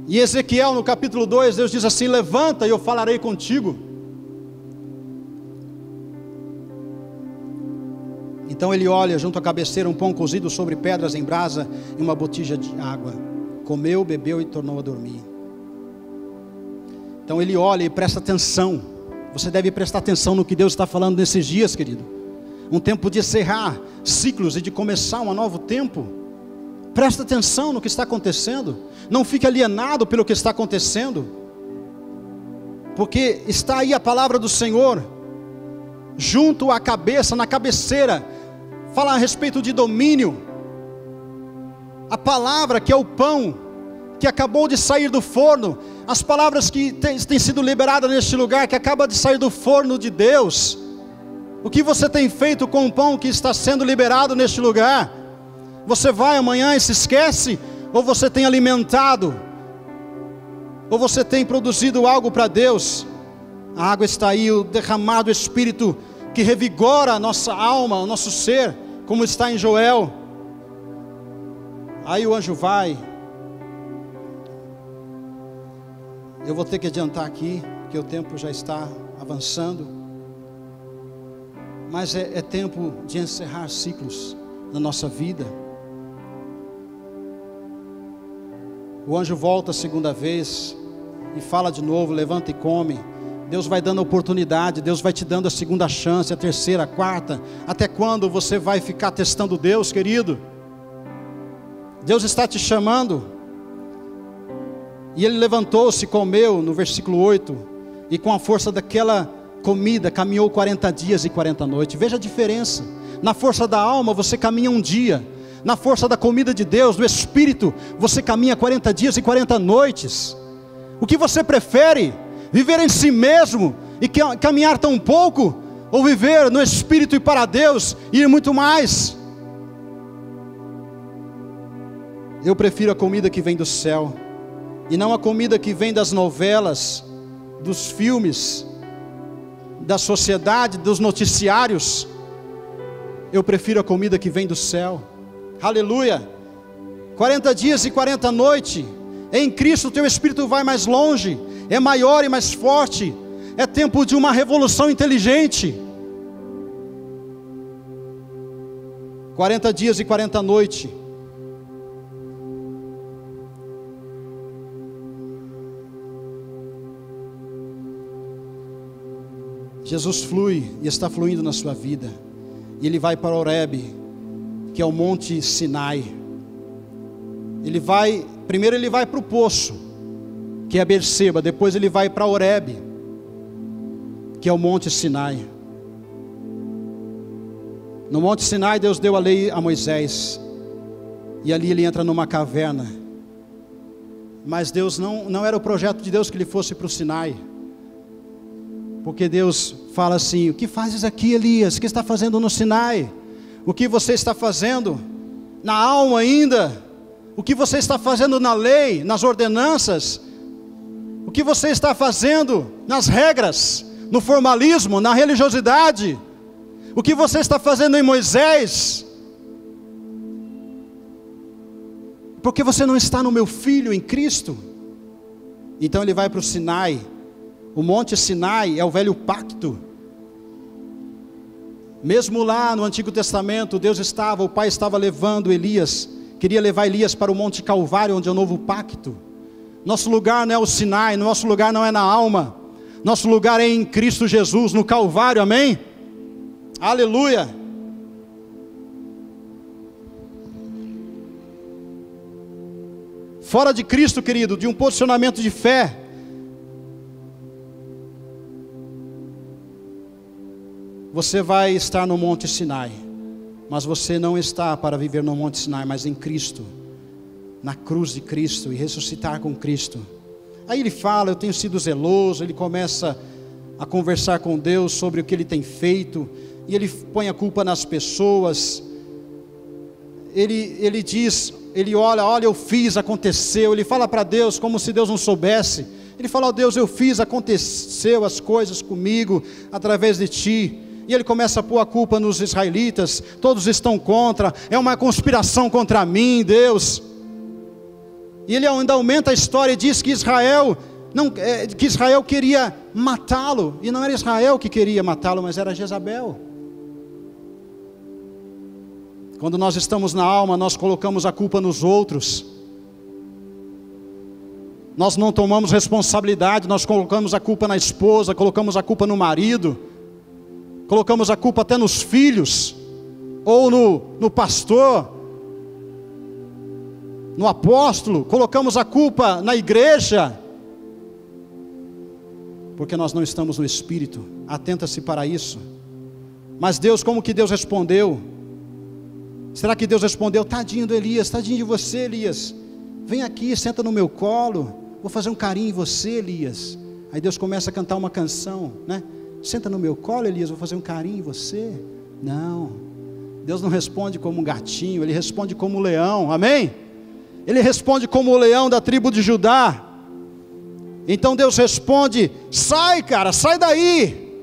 E Ezequiel no capítulo 2, Deus diz assim: levanta e eu falarei contigo. Então ele olha junto à cabeceira um pão cozido sobre pedras em brasa e uma botija de água. Comeu, bebeu e tornou a dormir. Então ele olha e presta atenção. Você deve prestar atenção no que Deus está falando nesses dias, querido. Um tempo de encerrar ciclos e de começar um novo tempo. Presta atenção no que está acontecendo. Não fique alienado pelo que está acontecendo, porque está aí a palavra do Senhor junto à cabeça, na cabeceira. Fala a respeito de domínio. A palavra que é o pão que acabou de sair do forno, as palavras que têm sido liberadas neste lugar, que acaba de sair do forno de Deus. O que você tem feito com o pão que está sendo liberado neste lugar? Você vai amanhã e se esquece? Ou você tem alimentado? Ou você tem produzido algo para Deus? A água está aí, o derramado Espírito que revigora a nossa alma, o nosso ser, como está em Joel. Aí o anjo vai. Eu vou ter que adiantar aqui, porque o tempo já está avançando. Mas é tempo de encerrar ciclos na nossa vida. O anjo volta a segunda vez e fala de novo: levanta e come. Deus vai dando oportunidade, Deus vai te dando a segunda chance, a terceira, a quarta. Até quando você vai ficar testando Deus, querido? Deus está te chamando. E ele levantou-se, comeu, no versículo 8, e com a força daquela comida caminhou 40 dias e 40 noites. Veja a diferença. Na força da alma você caminha um dia, na força da comida de Deus, do Espírito, você caminha 40 dias e 40 noites. O que você prefere? Viver em si mesmo e caminhar tão pouco? Ou viver no Espírito e para Deus e ir muito mais? Eu prefiro a comida que vem do céu, e não a comida que vem das novelas, dos filmes, da sociedade, dos noticiários. Eu prefiro a comida que vem do céu. Aleluia. 40 dias e 40 noites. Em Cristo o teu espírito vai mais longe, é maior e mais forte. É tempo de uma revolução inteligente. 40 dias e 40 noites. Jesus flui e está fluindo na sua vida. E ele vai para Horebe, que é o Monte Sinai. Primeiro ele vai para o poço, que é Berseba. Depois ele vai para Horebe, que é o Monte Sinai. No Monte Sinai, Deus deu a lei a Moisés, e ali ele entra numa caverna. Mas Deus não era o projeto de Deus que ele fosse para o Sinai, porque Deus fala assim: o que fazes aqui, Elias? O que está fazendo no Sinai? O que você está fazendo na alma ainda? O que você está fazendo na lei, nas ordenanças? O que você está fazendo nas regras, no formalismo, na religiosidade? O que você está fazendo em Moisés? Porque você não está no meu filho, em Cristo. Então ele vai para o Sinai. O Monte Sinai é o velho pacto. Mesmo lá no Antigo Testamento, o Pai estava levando Elias, queria levar Elias para o Monte Calvário, onde é o novo pacto. Nosso lugar não é o Sinai, nosso lugar não é na alma, nosso lugar é em Cristo Jesus, no Calvário, amém? Aleluia! Fora de Cristo, querido, de um posicionamento de fé, você vai estar no Monte Sinai, mas você não está para viver no Monte Sinai, mas em Cristo, na cruz de Cristo, e ressuscitar com Cristo. Aí ele fala: eu tenho sido zeloso. Ele começa a conversar com Deus sobre o que ele tem feito, e ele põe a culpa nas pessoas. Ele diz, ele olha, eu fiz, aconteceu. Ele fala para Deus como se Deus não soubesse. Ele fala: Deus, eu fiz, aconteceu as coisas comigo, através de Ti. E ele começa a pôr a culpa nos israelitas: todos estão contra, é uma conspiração contra mim, Deus. E ele ainda aumenta a história e diz que Israel queria matá-lo, e não era Israel que queria matá-lo, mas era Jezabel. Quando nós estamos na alma, nós colocamos a culpa nos outros, nós não tomamos responsabilidade, nós colocamos a culpa na esposa, colocamos a culpa no marido, colocamos a culpa até nos filhos, ou no pastor, no apóstolo, colocamos a culpa na igreja, porque nós não estamos no Espírito. Atenta-se para isso. Mas Deus, como que Deus respondeu? Será que Deus respondeu: tadinho do Elias, tadinho de você, Elias, vem aqui, senta no meu colo, vou fazer um carinho em você, Elias. Aí Deus começa a cantar uma canção, né? Senta no meu colo, Elias, vou fazer um carinho em você. Não, Deus não responde como um gatinho, Ele responde como um leão, amém? Ele responde como o leão da tribo de Judá. Então Deus responde: sai, cara, sai daí,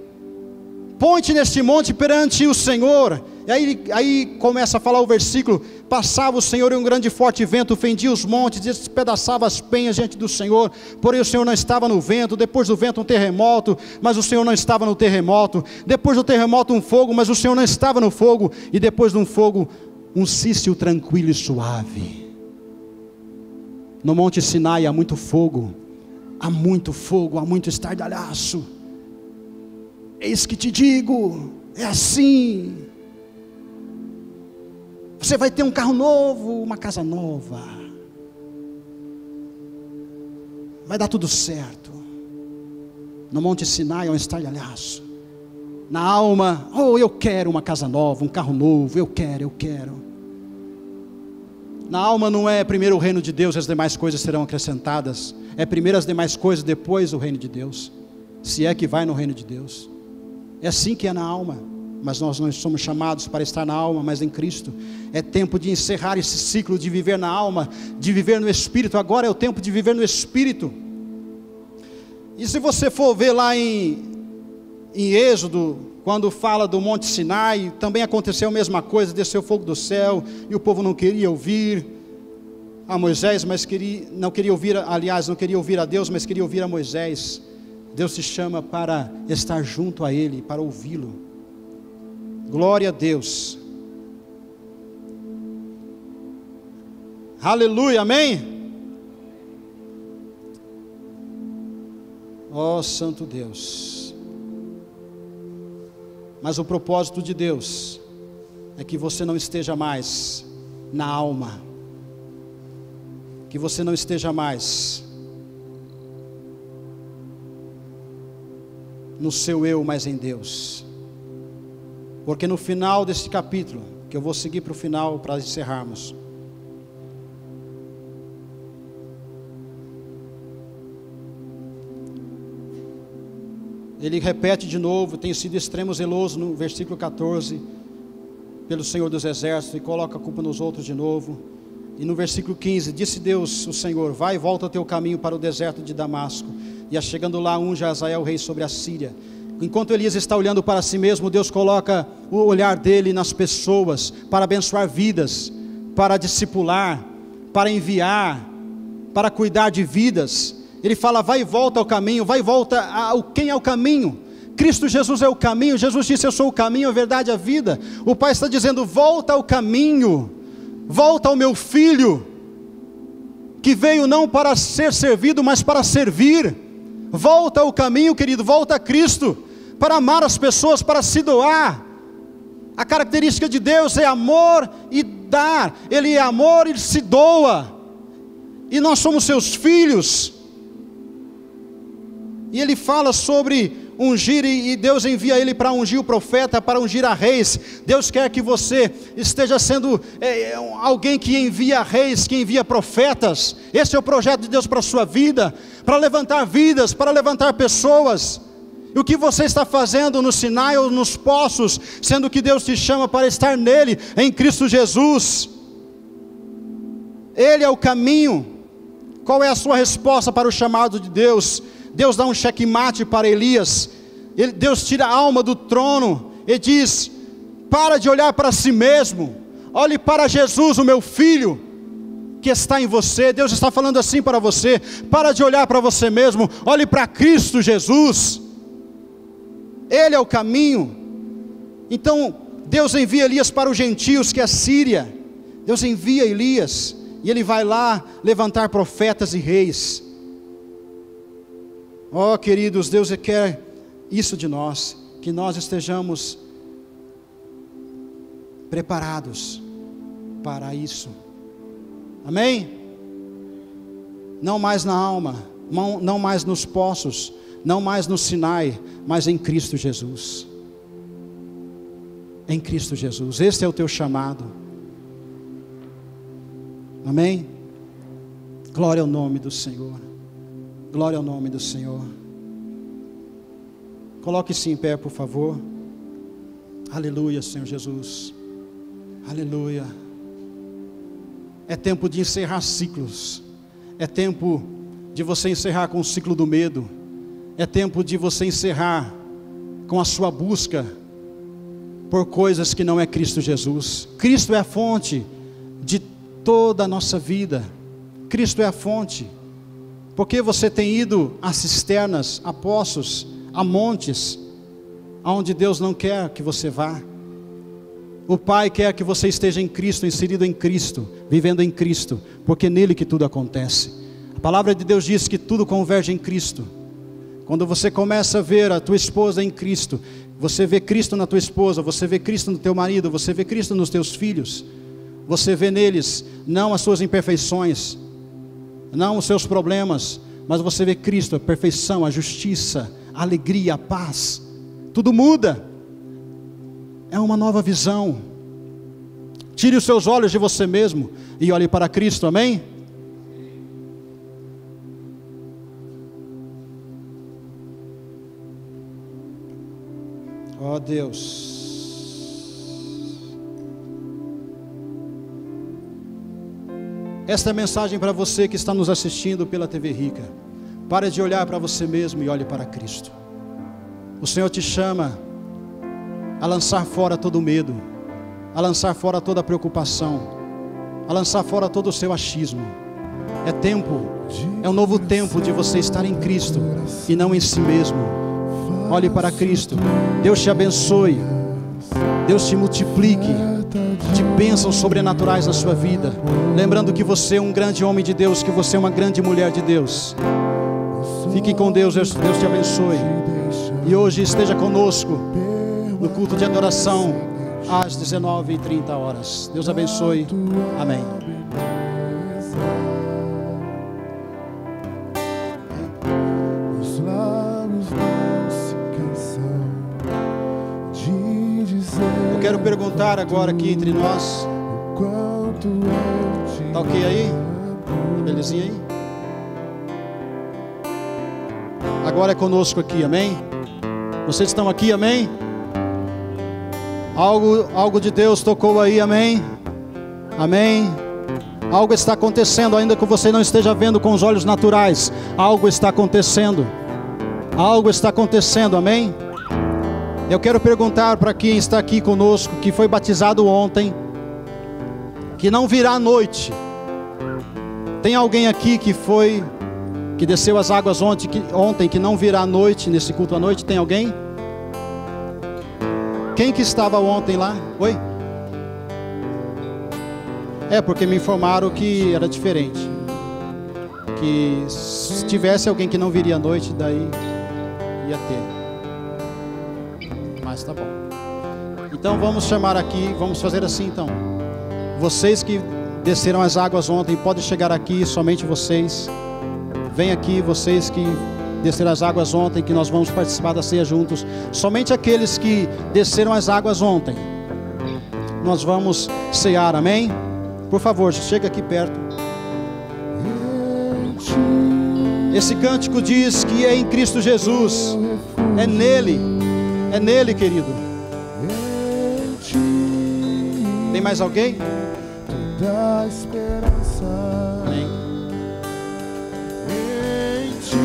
põe-te neste monte perante o Senhor. E aí começa a falar o versículo: passava o Senhor em um grande e forte vento, fendia os montes, despedaçava as penhas diante do Senhor, porém o Senhor não estava no vento. Depois do vento um terremoto, mas o Senhor não estava no terremoto. Depois do terremoto um fogo, mas o Senhor não estava no fogo. E depois de um fogo, um cício tranquilo e suave. No Monte Sinai há muito fogo, há muito estardalhaço. Eis que te digo, é assim. Você vai ter um carro novo, uma casa nova, vai dar tudo certo. No Monte Sinai é um estardalhaço. Na alma, eu quero uma casa nova, um carro novo, eu quero. Na alma não é primeiro o reino de Deus, as demais coisas serão acrescentadas. É primeiro as demais coisas, depois o reino de Deus. Se é que vai no reino de Deus. É assim que é na alma. Mas nós não somos chamados para estar na alma, mas em Cristo. É tempo de encerrar esse ciclo de viver na alma, de viver no Espírito. Agora é o tempo de viver no Espírito. E se você for ver lá em Êxodo, quando fala do Monte Sinai, também aconteceu a mesma coisa: desceu fogo do céu, e o povo não queria ouvir a Moisés, mas não queria ouvir a Deus, mas queria ouvir a Moisés. Deus te chama para estar junto a Ele, para ouvi-lo. Glória a Deus. Aleluia, amém? Ó Santo Deus. Mas o propósito de Deus é que você não esteja mais na alma, que você não esteja mais no seu eu, mas em Deus. Porque no final desse capítulo, que eu vou seguir para o final para encerrarmos, ele repete de novo: tenho sido extremo zeloso, no versículo 14, pelo Senhor dos Exércitos, e coloca a culpa nos outros de novo. E no versículo 15, disse Deus, o Senhor: vai e volta o teu caminho para o deserto de Damasco, e chegando lá unge Azael rei sobre a Síria. Enquanto Elias está olhando para si mesmo, Deus coloca o olhar dele nas pessoas, para abençoar vidas, para discipular, para enviar, para cuidar de vidas. Ele fala: vai e volta ao caminho, vai e volta ao quem é o caminho. Cristo Jesus é o caminho. Jesus disse: eu sou o caminho, a verdade e a vida. O Pai está dizendo: volta ao caminho, volta ao meu filho, que veio não para ser servido, mas para servir. Volta ao caminho, querido, volta a Cristo, para amar as pessoas, para se doar. A característica de Deus é amor e dar. Ele é amor e se doa, e nós somos seus filhos. E ele fala sobre ungir, e Deus envia ele para ungir o profeta, para ungir a reis. Deus quer que você esteja sendo alguém que envia reis, que envia profetas. Esse é o projeto de Deus para a sua vida, para levantar vidas, para levantar pessoas. E o que você está fazendo no Sinai ou nos poços, sendo que Deus te chama para estar nele, em Cristo Jesus. Ele é o caminho. Qual é a sua resposta para o chamado de Deus? Deus dá um checkmate para Elias. Deus tira a alma do trono e diz: para de olhar para si mesmo, olhe para Jesus, o meu filho, que está em você. Deus está falando assim para você: para de olhar para você mesmo, olhe para Cristo Jesus. Ele é o caminho. Então Deus envia Elias para os gentios, que é a Síria. Deus envia Elias, e ele vai lá levantar profetas e reis. Oh, queridos, Deus quer isso de nós, que nós estejamos preparados para isso. Amém? Não mais na alma, não mais nos poços, não mais no Sinai, mas em Cristo Jesus. Em Cristo Jesus. Esse é o teu chamado. Amém? Glória ao nome do Senhor. Glória ao nome do Senhor. Coloque-se em pé, por favor. Aleluia, Senhor Jesus. Aleluia. É tempo de encerrar ciclos. É tempo de você encerrar com o ciclo do medo. É tempo de você encerrar com a sua busca por coisas que não é Cristo Jesus. Cristo é a fonte de toda a nossa vida. Cristo é a fonte. Porque você tem ido a cisternas, a poços, a montes, aonde Deus não quer que você vá. O Pai quer que você esteja em Cristo, inserido em Cristo, vivendo em Cristo, porque é nele que tudo acontece. A palavra de Deus diz que tudo converge em Cristo. Quando você começa a ver a tua esposa em Cristo, você vê Cristo na tua esposa, você vê Cristo no teu marido, você vê Cristo nos teus filhos, você vê neles não as suas imperfeições, não os seus problemas, mas você vê Cristo, a perfeição, a justiça, a alegria, a paz. Tudo muda. É uma nova visão. Tire os seus olhos de você mesmo e olhe para Cristo, amém? Ó Deus. Esta é a mensagem para você que está nos assistindo pela TV Rica. Pare de olhar para você mesmo e olhe para Cristo. O Senhor te chama a lançar fora todo o medo, a lançar fora toda a preocupação, a lançar fora todo o seu achismo. É tempo, é um novo tempo de você estar em Cristo e não em si mesmo. Olhe para Cristo. Deus te abençoe, Deus te multiplique de bênçãos sobrenaturais na sua vida. Lembrando que você é um grande homem de Deus, que você é uma grande mulher de Deus. Fiquem com Deus, Deus te abençoe. E hoje esteja conosco no culto de adoração às 19h30. Deus abençoe. Amém. Os lábios não se cansam de dizer perguntar agora aqui entre nós. Tá ok aí? Belezinha aí? Agora é conosco aqui, amém? Vocês estão aqui, amém? Algo de Deus tocou aí, amém? Amém? Algo está acontecendo, ainda que você não esteja vendo com os olhos naturais. Algo está acontecendo. Algo está acontecendo, amém? Eu quero perguntar para quem está aqui conosco, que foi batizado ontem, que não virá à noite. Tem alguém aqui que desceu as águas ontem, que não virá à noite, nesse culto à noite? Tem alguém? Quem que estava ontem lá? Oi? Porque me informaram que era diferente. Que se tivesse alguém que não viria à noite, daí ia ter. Mas tá bom. Então vamos chamar aqui, vamos fazer assim então. Vocês que desceram as águas ontem, podem chegar aqui, somente vocês. Vem aqui, vocês que desceram as águas ontem, que nós vamos participar da ceia juntos. Somente aqueles que desceram as águas ontem, nós vamos cear, amém? Por favor, chega aqui perto. Esse cântico diz que é em Cristo Jesus. É nele, querido. Tem mais alguém? Da esperança. Amém. Em ti,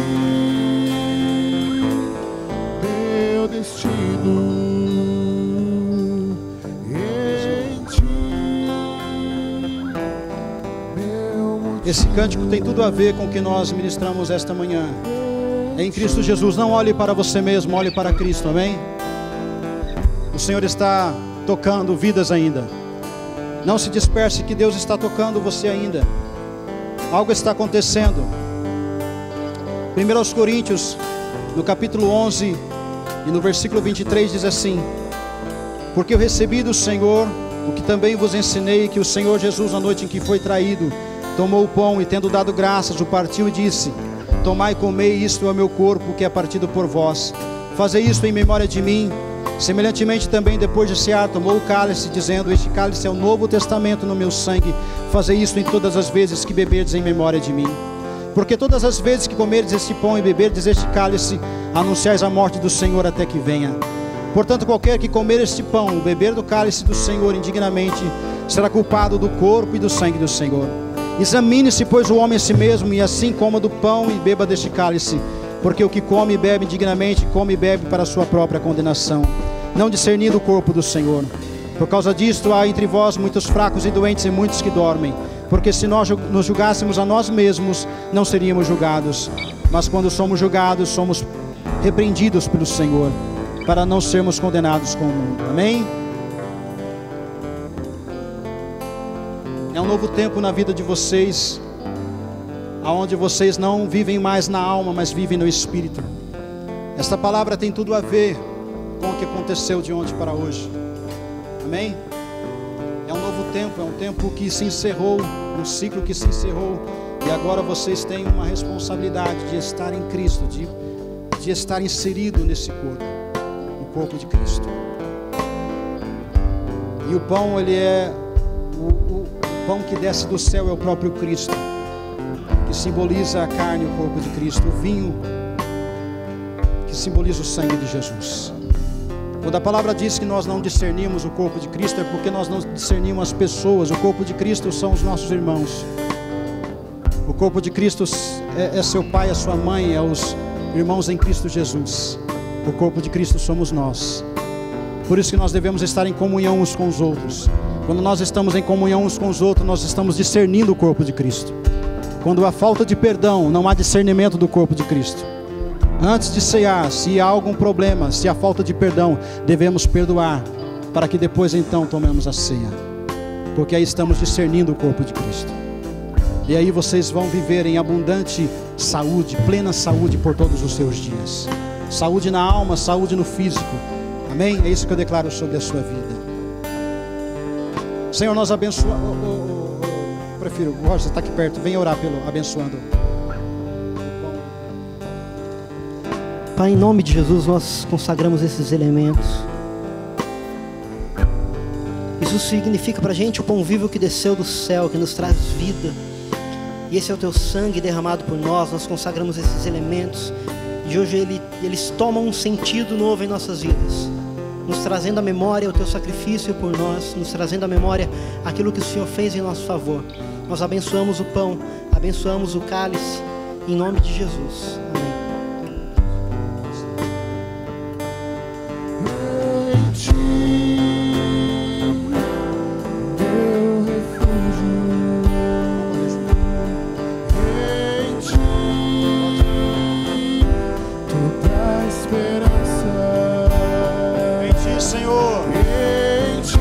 meu destino. Em ti, meu motivo. Esse cântico tem tudo a ver com o que nós ministramos esta manhã. É em Cristo Jesus. Não olhe para você mesmo, olhe para Cristo, amém? O Senhor está tocando vidas ainda. Não se disperse, que Deus está tocando você ainda. Algo está acontecendo. 1 Coríntios, no capítulo 11 e no versículo 23 diz assim: porque eu recebi do Senhor o que também vos ensinei, que o Senhor Jesus, na noite em que foi traído, tomou o pão e, tendo dado graças, o partiu e disse: tomai e comei, isto é o meu corpo, que é partido por vós. Fazei isto em memória de mim. Semelhantemente também, depois de cear, tomou o cálice, dizendo: este cálice é o novo testamento no meu sangue. Fazei isto em todas as vezes que beberdes em memória de mim. Porque todas as vezes que comerdes este pão e beberdes este cálice, anunciais a morte do Senhor até que venha. Portanto, qualquer que comer este pão, beber do cálice do Senhor indignamente, será culpado do corpo e do sangue do Senhor. Examine-se, pois, o homem a si mesmo, e assim coma do pão e beba deste cálice. Porque o que come e bebe indignamente, come e bebe para a sua própria condenação, não discernindo o corpo do Senhor. Por causa disto, há entre vós muitos fracos e doentes e muitos que dormem. Porque se nós nos julgássemos a nós mesmos, não seríamos julgados. Mas quando somos julgados, somos repreendidos pelo Senhor, para não sermos condenados com o mundo. Amém? É um novo tempo na vida de vocês, aonde vocês não vivem mais na alma, mas vivem no Espírito. Esta palavra tem tudo a ver com o que aconteceu de ontem para hoje. Amém? É um novo tempo, é um tempo que se encerrou, um ciclo que se encerrou, e agora vocês têm uma responsabilidade de estar em Cristo, de estar inserido nesse corpo, no corpo de Cristo. E o pão, ele é o pão que desce do céu, é o próprio Cristo, que simboliza a carne e o corpo de Cristo. O vinho, que simboliza o sangue de Jesus. Quando a palavra diz que nós não discernimos o corpo de Cristo, é porque nós não discernimos as pessoas. O corpo de Cristo são os nossos irmãos. O corpo de Cristo é seu pai, é sua mãe, é os irmãos em Cristo Jesus. O corpo de Cristo somos nós. Por isso que nós devemos estar em comunhão uns com os outros. Quando nós estamos em comunhão uns com os outros, nós estamos discernindo o corpo de Cristo. Quando há falta de perdão, não há discernimento do corpo de Cristo. Antes de cear, se há algum problema, se há falta de perdão, devemos perdoar, para que depois então tomemos a ceia, porque aí estamos discernindo o corpo de Cristo. E aí vocês vão viver em abundante saúde, plena saúde por todos os seus dias. Saúde na alma, saúde no físico. Amém? É isso que eu declaro sobre a sua vida. Senhor, nós abençoamos. Prefiro, Roger, está aqui perto, venha orar pelo abençoando. Pai, em nome de Jesus, nós consagramos esses elementos. Isso significa para a gente o pão vivo que desceu do céu, que nos traz vida. E esse é o teu sangue derramado por nós. Nós consagramos esses elementos e hoje eles tomam um sentido novo em nossas vidas, nos trazendo à memória o teu sacrifício por nós, nos trazendo à memória aquilo que o Senhor fez em nosso favor. Nós abençoamos o pão, abençoamos o cálice, em nome de Jesus. Amém. Em ti, meu refúgio. Em ti, toda esperança. Em ti, Senhor. Em ti,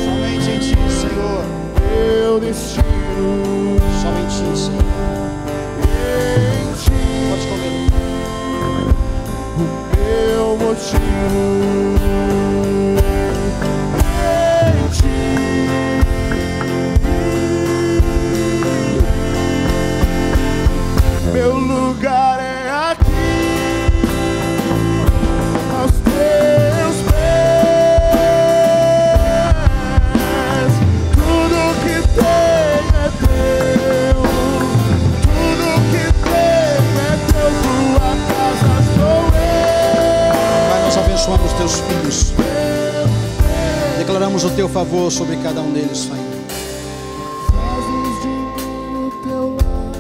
Somente em ti, Senhor. meu destino. Somente em ti, Senhor. Em ti, Pode comer. meu motivo. Em ti, meu lugar é aqui, aos teus pés. Tudo que tenho é teu, tudo que tenho é teu. Tua casa sou eu. Pai, nós abençoamos os teus filhos. Declaramos o teu favor sobre cada um deles, Pai. Fazes de mim o teu lar,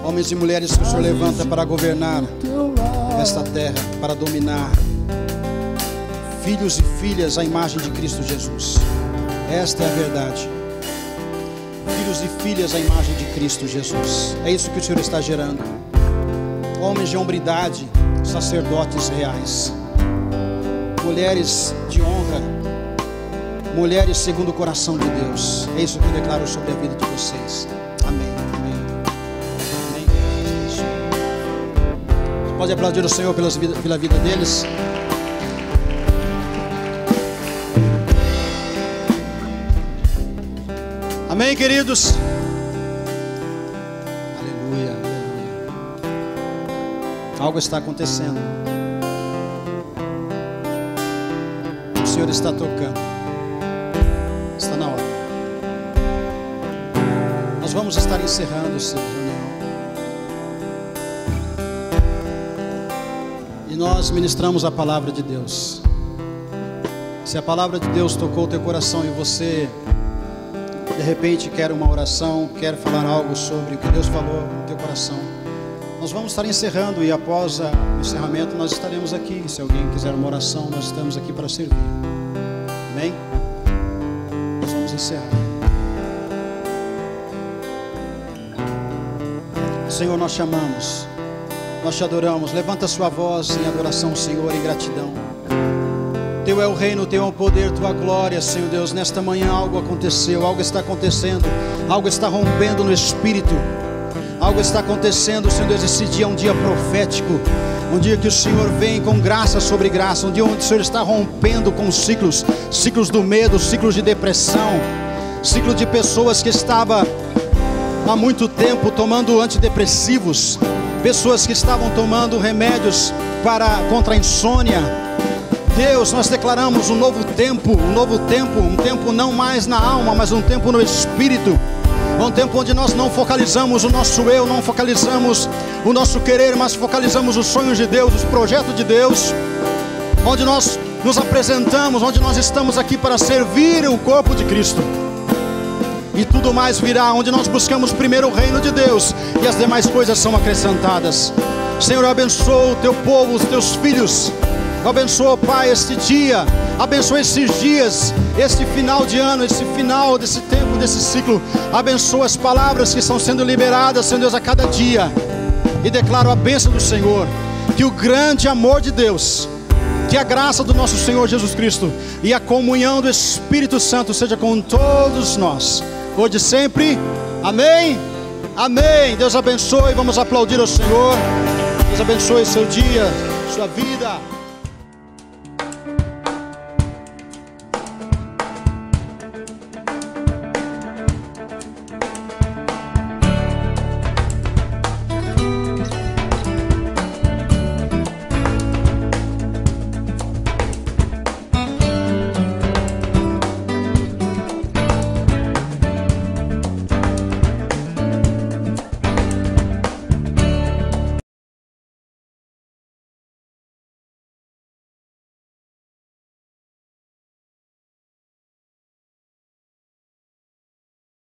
Homens e mulheres que o Senhor levanta para governar teu lar. esta terra, para dominar. Filhos e filhas à imagem de Cristo Jesus. Esta é a verdade. Filhos e filhas à imagem de Cristo Jesus. É isso que o Senhor está gerando. Homens de hombridade, sacerdotes reais. Mulheres de honra, mulheres segundo o coração de Deus. É isso que eu declaro sobre a vida de vocês. Amém. Amém. Amém. Você pode aplaudir o Senhor pela vida deles. Amém, queridos. Aleluia, aleluia. Algo está acontecendo. O Senhor está tocando. Está na hora. Nós vamos estar encerrando essa reunião. E nós ministramos a palavra de Deus. Se a palavra de Deus tocou o teu coração e você de repente quer uma oração, quer falar algo sobre o que Deus falou no teu coração, nós vamos estar encerrando, e após o encerramento nós estaremos aqui. Se alguém quiser uma oração, nós estamos aqui para servir. Amém? Nós vamos encerrar. Senhor, nós te amamos, nós te adoramos. Levanta a sua voz em adoração, Senhor, em gratidão. Teu é o reino, Teu é o poder, Tua glória, Senhor Deus. Nesta manhã algo aconteceu, algo está acontecendo, algo está rompendo no Espírito, algo está acontecendo, Senhor Deus. Esse dia é um dia profético, um dia que o Senhor vem com graça sobre graça, um dia onde o Senhor está rompendo com ciclos do medo, ciclos de depressão, ciclo de pessoas que estavam há muito tempo tomando antidepressivos, pessoas que estavam tomando remédios contra a insônia. Deus, nós declaramos um novo tempo, um tempo não mais na alma, mas um tempo no Espírito, um tempo onde nós não focalizamos o nosso eu, não focalizamos o nosso querer, mas focalizamos os sonhos de Deus, os projetos de Deus, onde nós nos apresentamos, onde nós estamos aqui para servir o corpo de Cristo, e tudo mais virá, onde nós buscamos primeiro o reino de Deus, e as demais coisas são acrescentadas. Senhor, eu abençoo o Teu povo, os Teus filhos. Abençoa, Pai, este dia, abençoa esses dias, este final de ano, esse final desse tempo, desse ciclo. Abençoa as palavras que estão sendo liberadas, Senhor Deus, a cada dia. E declaro a bênção do Senhor, que o grande amor de Deus, que a graça do nosso Senhor Jesus Cristo e a comunhão do Espírito Santo seja com todos nós, hoje e sempre. Amém? Amém. Deus abençoe, vamos aplaudir ao Senhor. Deus abençoe seu dia, sua vida.